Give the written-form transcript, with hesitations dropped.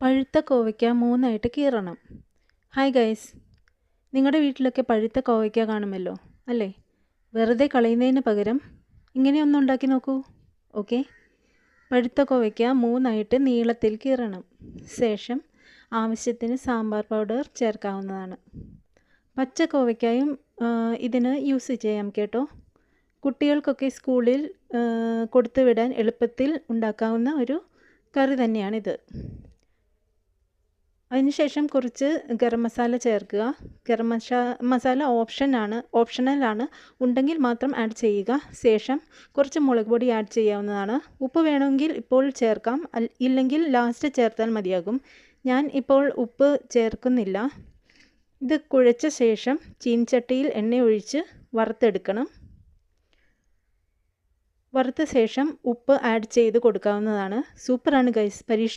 പഴുത്ത കോവയ്ക്ക 3 ആയിട്ട് കീറണം. ഹായ് ഗൈസ്, നിങ്ങളുടെ വീട്ടിലൊക്കെ പഴുത്ത കോവയ്ക്ക കാണുമല്ലോ അല്ലേ? വെറുതെ കളയുന്നതിന് പകരം ഇങ്ങനെയൊന്നും ഉണ്ടാക്കി നോക്കൂ. ഓക്കെ, പഴുത്ത കോവയ്ക്ക 3 ആയിട്ട് നീളത്തിൽ കീറണം. ശേഷം ആവശ്യത്തിന് സാമ്പാർ പൗഡർ ചേർക്കാവുന്നതാണ്. പച്ച കോവയ്ക്കായും ഇതിന് യൂസ് ചെയ്യാം കേട്ടോ. കുട്ടികൾക്കൊക്കെ സ്കൂളിൽ കൊടുത്തുവിടാൻ എളുപ്പത്തിൽ ഉണ്ടാക്കാവുന്ന ഒരു കറി തന്നെയാണിത്. അതിനുശേഷം കുറച്ച് ഗരം മസാല ചേർക്കുക. ഗരം മസാല ഓപ്ഷണലാണ്, ഉണ്ടെങ്കിൽ മാത്രം ആഡ് ചെയ്യുക. ശേഷം കുറച്ച് മുളക് പൊടി ആഡ് ചെയ്യാവുന്നതാണ്. ഉപ്പ് വേണമെങ്കിൽ ഇപ്പോൾ ചേർക്കാം, ഇല്ലെങ്കിൽ ലാസ്റ്റ് ചേർത്താൽ മതിയാകും. ഞാൻ ഇപ്പോൾ ഉപ്പ് ചേർക്കുന്നില്ല. ഇത് കുഴച്ച ശേഷം ചീനച്ചട്ടിയിൽ എണ്ണ ഒഴിച്ച് വറുത്തെടുക്കണം. വറുത്ത ശേഷം ഉപ്പ് ആഡ് ചെയ്ത് കൊടുക്കാവുന്നതാണ്. സൂപ്പറാണ് ഗൈസ്,